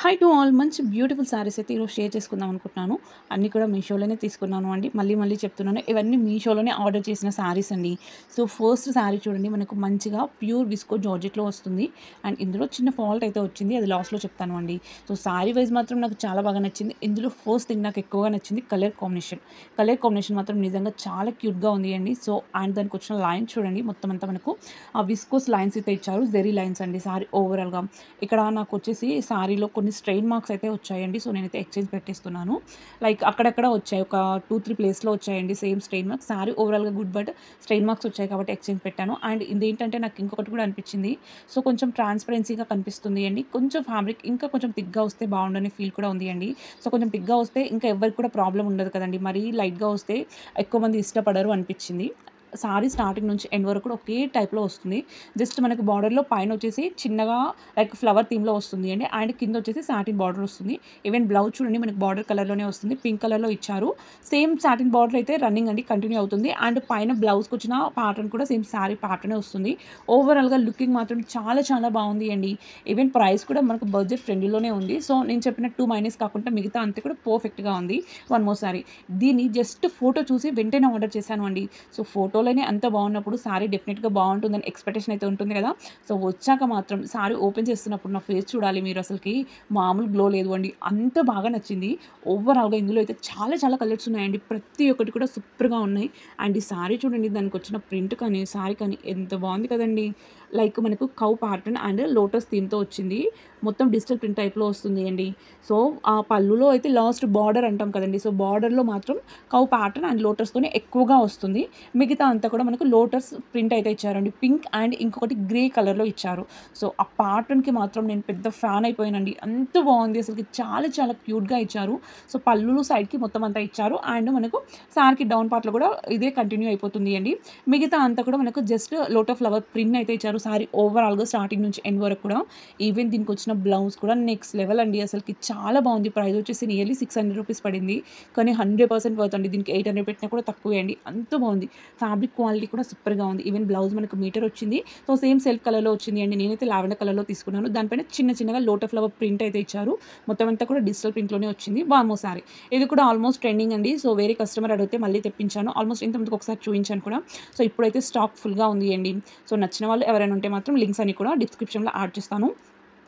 Hi to all మంచి beautiful saris అయితే ఈరోజు షేర్ చేసుకుందాం అనుకుంటున్నాను. అన్నీ కూడా మీషోలోనే తీసుకున్నాను అండి. మళ్ళీ చెప్తున్నాను. ఇవన్నీ మీషోలోనే ఆర్డర్ చేసిన సారీస్ అండి. సో ఫస్ట్ సారీ చూడండి, మనకు మంచిగా ప్యూర్ విస్కో జార్జెట్‌లో వస్తుంది. అండ్ ఇందులో చిన్న ఫాల్ట్ అయితే వచ్చింది. అది లాస్ట్‌లో చెప్తాను అండి. సో సారీ వైస్ మాత్రం నాకు చాలా బాగా నచ్చింది. ఇందులో ఫస్ట్ థింగ్ నాకు ఎక్కువగా నచ్చింది కలర్ కాంబినేషన్. కలర్ కాంబినేషన్ మాత్రం నిజంగా చాలా క్యూట్‌గా ఉంది అండి. సో అండ్ దానికి వచ్చిన లైన్స్ చూడండి, మొత్తం అంతా మనకు ఆ విస్కోస్ లైన్స్ అయితే ఇచ్చారు. జెరీ లైన్స్ అండి సారీ ఓవరాల్‌గా. ఇక్కడ నాకు వచ్చేసి సారీలో కొన్ని స్ట్రెయిన్ మార్క్స్ అయితే వచ్చాయండి. సో నేనైతే ఎక్స్చేంజ్ పెట్టేస్తున్నాను. లైక్ అక్కడక్కడ వచ్చాయి. ఒక 2, 3 ప్లేస్‌లో వచ్చాయండి సేమ్ స్ట్రెయిన్ మార్క్స్. సారీ ఓవరాల్‌గా గుడ్, బట్ స్ట్రెయిన్ మార్క్స్ వచ్చాయి కాబట్టి ఎక్స్చేంజ్ పెట్టాను. అండ్ ఇదేంటంటే నాకు ఇంకొకటి కూడా అనిపించింది. సో కొంచెం ట్రాన్స్‌పరెన్సీగా కనిపిస్తుంది అండి. కొంచెం ఫ్యాబ్రిక్ ఇంకా కొంచెం థిక్‌గా వస్తే బాగుండని ఫీల్ కూడా ఉంది అండి. సో కొంచెం థిక్‌గా వస్తే ఇంకా ఎవరికి కూడా ప్రాబ్లమ్ ఉండదు కదండీ. మరీ లైట్‌గా వస్తే ఎక్కువ మంది ఇష్టపడరు అనిపించింది. సారీ స్టార్టింగ్ నుంచి ఎండ్ వరకు కూడా ఒకే టైప్‌లో వస్తుంది. జస్ట్ మనకి బార్డర్‌లో పైన వచ్చేసి చిన్నగా లైక్ ఫ్లవర్ థీమ్‌లో వస్తుంది అండి. అండ్ కింద వచ్చేసి సాటిన్ బార్డర్ వస్తుంది. ఈవెన్ బ్లౌజ్ చూడండి, మనకి బార్డర్ కలర్‌లోనే వస్తుంది. పింక్ కలర్‌లో ఇచ్చారు. సేమ్ సాటిన్ బార్డర్ అయితే రన్నింగ్ అండి, కంటిన్యూ అవుతుంది. అండ్ పైన బ్లౌజ్‌కి వచ్చిన ప్యాటర్న్ కూడా సేమ్ సారీ ప్యాటర్నే వస్తుంది. ఓవరాల్‌గా లుకింగ్ మాత్రం చాలా బాగుంది అండి. ఈవెన్ ప్రైస్ కూడా మనకు బడ్జెట్ ఫ్రెండ్లీలోనే ఉంది. సో నేను చెప్పిన 2 మైనస్ కాకుండా మిగతా అంతా కూడా పర్ఫెక్ట్‌గా ఉంది. One more sorry. దీన్ని జస్ట్ ఫోటో చూసి వెంటనే ఆర్డర్ చేశాను అండి. సో ఫోటోలోనే అంత బాగున్నప్పుడు సారీ డెఫినెట్‌గా బాగుంటుందని ఎక్స్‌పెక్టేషన్ అయితే ఉంటుంది కదా! సో వచ్చాక మాత్రం సారీ ఓపెన్ చేస్తున్నప్పుడు నా ఫేస్ చూడాలి మీరు, అసలకి మామూలు గ్లో లేదు అండి. అంత బాగా నచ్చింది. ఓవరాల్‌గా ఇందులో అయితే చాలా కలర్స్ ఉన్నాయండి. ప్రతి ఒక్కటి కూడా సూపర్‌గా ఉన్నాయి. అండ్ ఈ సారీ చూడండి, దానికి వచ్చిన ప్రింట్ కానీ, సారీ కానీ ఎంత బాగుంది కదండీ! లైక్ మనకు కౌ ప్యాటర్న్ అండ్ లోటస్ థీమ్‌తో వచ్చింది. మొత్తం డిజిటల్ ప్రింట్ టైప్‌లో వస్తుంది అండి. సో ఆ పళ్ళులో అయితే లాస్ట్ బార్డర్ అంటాం కదండీ. సో బార్డర్‌లో మాత్రం కౌ ప్యాటర్న్ అండ్ లోటస్‌తోనే ఎక్కువగా వస్తుంది. మిగతా అంతా కూడా మనకు లోటస్ ప్రింట్ అయితే ఇచ్చారండి. పింక్ అండ్ ఇంకొకటి గ్రే కలర్‌లో ఇచ్చారు. సో ఆ ప్యాటర్న్‌కి మాత్రం నేను పెద్ద ఫ్యాన్ అయిపోయానండి. అంత బాగుంది అసలకి, చాలా క్యూట్‌గా ఇచ్చారు. సో పళ్ళులు సైడ్‌కి మొత్తం అంతా ఇచ్చారు. అండ్ మనకు సారీకి డౌన్ పార్ట్‌లో కూడా ఇదే కంటిన్యూ అయిపోతుంది అండి. మిగతా అంతా కూడా మనకు జస్ట్ లోటస్ ఫ్లవర్ ప్రింట్ అయితే ఇచ్చారు. సారీ ఓవరాల్‌గా స్టార్టింగ్ నుంచి ఎండ్ వరకు కూడా. ఈవెన్ దీనికి వచ్చిన బ్లౌజ్ కూడా నెక్స్ట్ లెవెల్ అండి. అసలకి చాలా బాగుంది. ప్రైస్ వచ్చేసి నియర్లీ 600 రూపీస్ పడింది. కానీ 100% వర్త్ అండి. దీనికి 800 పెట్టినా కూడా తక్కువే అండి. అంత బాగుంది. ఫ్యాబ్రిక్ క్వాలిటీ కూడా సూపర్‌గా ఉంది. ఈవెన్ బ్లౌజ్ మనకు మీటర్ వచ్చింది. సో సేమ్ సెల్ఫ్ కలర్‌లో వచ్చింది అండి. నేనైతే లావెండర్ కలర్‌లో తీసుకున్నాను. దానిపైన చిన్నగా లోటస్ ఫ్లవర్ ప్రింట్ అయితే ఇచ్చారు. మొత్తం అంతా కూడా డిజిటల్ ప్రింట్‌లోనే వచ్చింది. వామో సారీ. ఇది కూడా ఆల్మోస్ట్ ట్రెండింగ్ అండి. సో వేరే కస్టమర్ అడిగితే మళ్ళీ తెప్పించాను. ఆల్మోస్ట్ ఇంతకుముందుకు ఒకసారి చూయించాను కూడా. సో ఇప్పుడైతే స్టాక్ ఫుల్‌గా ఉంది అండి. సో నచ్చిన వాళ్ళు ఎవరైనా ఉంటే మాత్రం లింక్స్ అన్ని కూడా డిస్క్రిప్షన్‌లో యాడ్ చేస్తాను.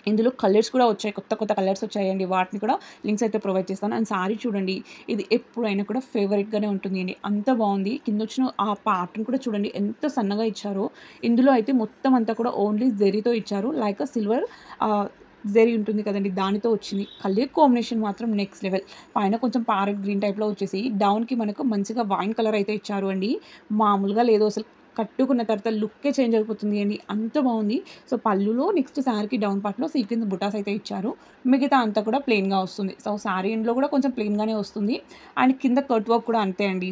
ఇందులో కలర్స్ కూడా వచ్చాయి. కొత్త కలర్స్ వచ్చాయండి. వాటిని కూడా లింక్స్ అయితే ప్రొవైడ్ చేస్తాను. అండ్ సారీ చూడండి, ఇది ఎప్పుడైనా కూడా ఫేవరెట్‌గానే ఉంటుంది అండి. అంత బాగుంది. కిందొచ్చిన ఆ ప్యాటర్న్ కూడా చూడండి ఎంత సన్నగా ఇచ్చారో. ఇందులో అయితే మొత్తం అంతా కూడా ఓన్లీ జెరీతో ఇచ్చారు. లైక్ సిల్వర్ జెరీ ఉంటుంది కదండీ, దానితో వచ్చింది. కలర్ కాంబినేషన్ మాత్రం నెక్స్ట్ లెవెల్. పైన కొంచెం ప్యారెట్ గ్రీన్ టైప్‌లో వచ్చేసి డౌన్‌కి మనకు మంచిగా వైన్ కలర్ అయితే ఇచ్చారు అండి. మామూలుగా లేదు అసలు. కట్టుకున్న తర్వాత లుక్కే చేంజ్ అయిపోతుంది అండి. అంత బాగుంది. సో పళ్ళులో నెక్స్ట్ సారీకి డౌన్ పార్ట్‌లో సీక్వెన్స్ బుటాస్ అయితే ఇచ్చారు. మిగతా అంతా కూడా ప్లెయిన్‌గా వస్తుంది. సో సారీ ఎండ్‌లో కూడా కొంచెం ప్లెయిన్‌గానే వస్తుంది. అండ్ కింద కట్ వర్క్ కూడా అంతే అండి.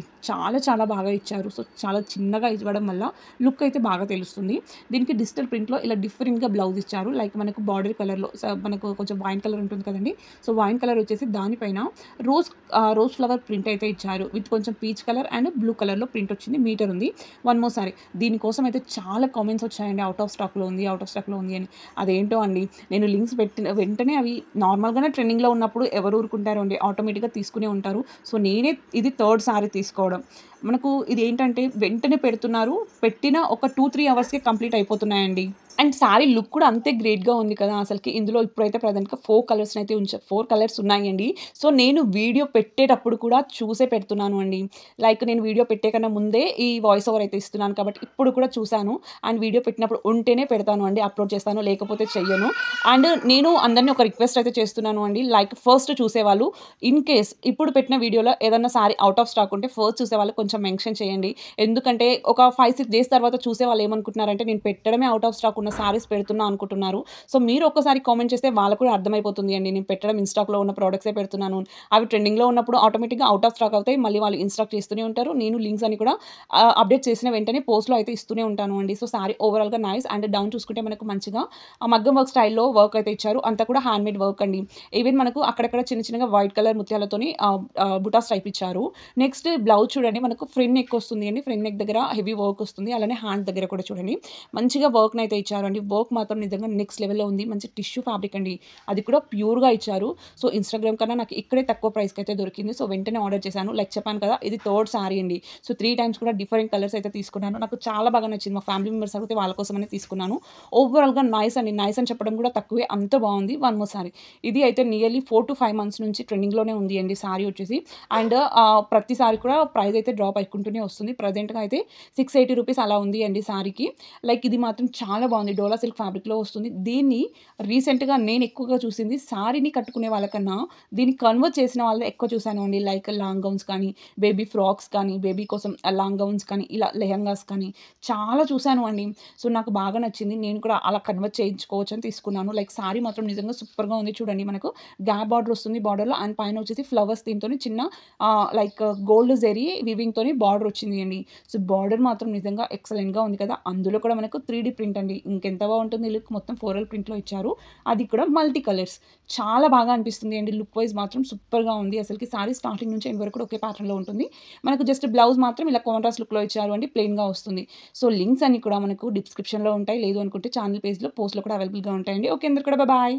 చాలా బాగా ఇచ్చారు. సో చాలా చిన్నగా ఇవ్వడం వల్ల లుక్ అయితే బాగా తెలుస్తుంది. దీనికి డిజిటల్ ప్రింట్‌లో ఇలా డిఫరెంట్‌గా బ్లౌజ్ ఇచ్చారు. లైక్ మనకు బార్డర్ కలర్‌లో మనకు కొంచెం వైన్ కలర్ ఉంటుంది కదండీ. సో వైన్ కలర్ వచ్చేసి దానిపైన రోజ్ ఫ్లవర్ ప్రింట్ అయితే ఇచ్చారు. విత్ కొంచెం పీచ్ కలర్ అండ్ బ్లూ కలర్‌లో ప్రింట్ వచ్చింది. మీటర్ ఉంది. One more sorry. దీనికోసం అయితే చాలా కామెంట్స్ వచ్చాయండి. ఔట్ ఆఫ్ స్టాక్‌లో ఉంది అని. అదేంటో అండి, నేను లింక్స్ పెట్టిన వెంటనే అవి నార్మల్‌గానే ట్రెండింగ్‌లో ఉన్నప్పుడు ఎవరు ఊరుకుంటారు అండి. ఆటోమేటిక్‌గా తీసుకునే ఉంటారు. సో నేనే ఇది థర్డ్ సారీ తీసుకోవడం. మనకు ఇది ఏంటంటే వెంటనే పెడుతున్నారు. పెట్టిన ఒక 2, 3 అవర్స్‌కే కంప్లీట్ అయిపోతున్నాయండి. అండ్ సారీ లుక్ కూడా అంతే గ్రేట్‌గా ఉంది కదా! అసలకి ఇందులో ఇప్పుడైతే ప్రెజెంట్‌గా 4 కలర్స్ ఉన్నాయండి. సో నేను వీడియో పెట్టేటప్పుడు కూడా చూసే పెడుతున్నాను అండి. లైక్ నేను వీడియో పెట్టే కన్నా ముందే ఈ వాయిస్ ఓవర్ అయితే ఇస్తున్నాను కాబట్టి ఇప్పుడు కూడా చూసాను. అండ్ వీడియో పెట్టినప్పుడు ఉంటేనే పెడతాను అండి. అప్లోడ్ చేస్తాను, లేకపోతే చెయ్యను. అండ్ నేను అందరిని ఒక రిక్వెస్ట్ అయితే చేస్తున్నాను అండి. లైక్ ఫస్ట్ చూసేవాళ్ళు ఇన్ కేస్ ఇప్పుడు పెట్టిన వీడియోలో ఏదన్నా సారీ ఔట్ ఆఫ్ స్టాక్ ఉంటే ఫస్ట్ చూసేవాళ్ళు కొంచెం మెన్షన్ చేయండి. ఎందుకంటే ఒక 5, 6 డేస్ తర్వాత చూసేవాళ్ళు ఏమనుకుంటున్నారంటే నేను పెట్టడమే ఔట్ ఆఫ్ స్టాక్ ఉన్న సారీస్ పెడుతున్నా అనుకుంటున్నారు. సో మీరు ఒక్కసారి కామెంట్ చేస్తే వాళ్ళకి కూడా అర్థమైపోతుంది అండి. నేను పెట్టడం ఇన్ స్టాక్‌లో ఉన్న ప్రొడక్ట్సే పెడుతున్నాను. అవి ట్రెండింగ్‌లో ఉన్నప్పుడు ఆటోమేటిక్‌గా ఔట్ ఆఫ్ స్టాక్ అవుతాయి. మళ్ళీ వాళ్ళు ఇన్‌స్ట్రక్ట్ చేస్తూనే ఉంటారు. నేను లింక్స్ అని కూడా అప్డేట్ చేసిన వెంటనే పోస్ట్‌లో అయితే ఇస్తూనే ఉంటాను అండి. సో సారీ ఓవరాల్‌గా నైస్. అండ్ డౌన్ చూసుకుంటే మనకు మంచిగా మగ్గం వర్క్ స్టైల్‌లో వర్క్ అయితే ఇచ్చారు. అంతా కూడా హ్యాండ్‌మేడ్ వర్క్ అండి. ఈవెన్ మనకు అక్కడక్కడ చిన్నగా వైట్ కలర్ ముత్యాలతోని బుటాస్ టైప్ ఇచ్చారు. నెక్స్ట్ బ్లౌజ్ చూడండి, మనకు ఫ్రంట్ నెక్ వస్తుంది అండి. ఫ్రంట్ నెక్ దగ్గర హెవీ వర్క్ వస్తుంది. అలానే హ్యాండ్స్ దగ్గర కూడా చూడండి మంచిగా వర్క్‌నైతే ఇచ్చారు. ఇచ్చారండి. వర్క్ మాత్రం నిజంగా నెక్స్ట్ లెవెల్‌లో ఉంది. మంచి టిష్యూ ఫ్యాబ్రిక్ అండి. అది కూడా ప్యూర్‌గా ఇచ్చారు. సో, ఇన్‌స్టాగ్రామ్ కన్నా నాకు ఇక్కడే తక్కువ ప్రైస్‌కి అయితే దొరికింది. సో, వెంటనే ఆర్డర్ చేశాను. లైక్ చెప్పాను కదా! ఇది థర్డ్ సారీ అండి. సో, 3 టైమ్స్ కూడా డిఫరెంట్ కలర్స్ అయితే తీసుకున్నాను. నాకు చాలా బాగా నచ్చింది. మా ఫ్యామిలీ మెంబర్స్ అడిగితే వాళ్ళ కోసమనే తీసుకున్నాను. ఓవరాల్‌గా నైస్ అండి. నైస్ అని చెప్పడం కూడా తక్కువే. అంత బావుంది. One more sorry. ఇది అయితే నియర్లీ 4-5 మంత్స్ నుంచి ట్రెండింగ్‌లోనే ఉంది అండి సారీ వచ్చేసి. అండ్ ప్రతి సారీ కూడా ప్రైస్ అయితే డ్రాప్ అయికుంటూనే వస్తుంది. ప్రెజెంట్‌గా అయితే ₹680 అలా ఉంది అండి సారీకి. లైక్ ఇది మాత్రం చాలా బాగుంది. డోలా సిల్క్ ఫ్యాబ్రిక్‌లో వస్తుంది. దీన్ని రీసెంట్‌గా నేను ఎక్కువగా చూసింది సారీని కట్టుకునే వాళ్ళకన్నా దీన్ని కన్వర్ట్ చేసిన వాళ్ళని ఎక్కువ చూసాను అండి. లైక్ లాంగ్ గౌన్స్ కానీ, బేబీ ఫ్రాక్స్ కానీ, బేబీ కోసం లాంగ్ గౌన్స్ కానీ, ఇలా లెహెంగాస్ కానీ చాలా చూసాను అండి. సో, నాకు బాగా నచ్చింది. నేను కూడా అలా కన్వర్ట్ చేయించుకోవచ్చని తీసుకున్నాను. లైక్ సారీ మాత్రం నిజంగా సూపర్‌గా ఉంది. చూడండి మనకు గ్యాప్ బార్డర్ వస్తుంది బార్డర్‌లో అండ్ పైన వచ్చేసి ఫ్లవర్స్ దీనితోని చిన్న లైక్ గోల్డ్ జెరీ వీవింగ్‌తోని బార్డర్ వచ్చింది అండి. సో, బార్డర్ మాత్రం నిజంగా ఎక్సలెంట్‌గా ఉంది కదా! అందులో కూడా మనకు 3D ప్రింట్ అండి. ఇంకెంత బాగుంటుంది లుక్ మొత్తం ఫ్లోరల్ ప్రింట్‌లో ఇచ్చారు. అది కూడా మల్టీ కలర్స్. చాలా బాగా అనిపిస్తుంది అండి. లుక్ వైస్ మాత్రం సూపర్‌గా ఉంది. అసలకి సారీ స్టార్టింగ్ నుంచి ఎండ్ వరకు కూడా ఒకే ప్యాటర్న్‌లో ఉంటుంది. మనకు జస్ట్ బ్లౌజ్ మాత్రం ఇలా కాంట్రాస్ట్ లుక్‌లో ఇచ్చారు అండి. ప్లెయిన్‌గా వస్తుంది. సో, లింక్స్ అన్నీ కూడా మనకు డిస్క్రిప్షన్‌లో ఉంటాయి. లేదు అనుకుంటే ఛానల్ పేజ్‌లో పోస్ట్‌లో కూడా అవైలబుల్‌గా ఉంటాయండి. ఓకే అందరికి కూడా బాయ్.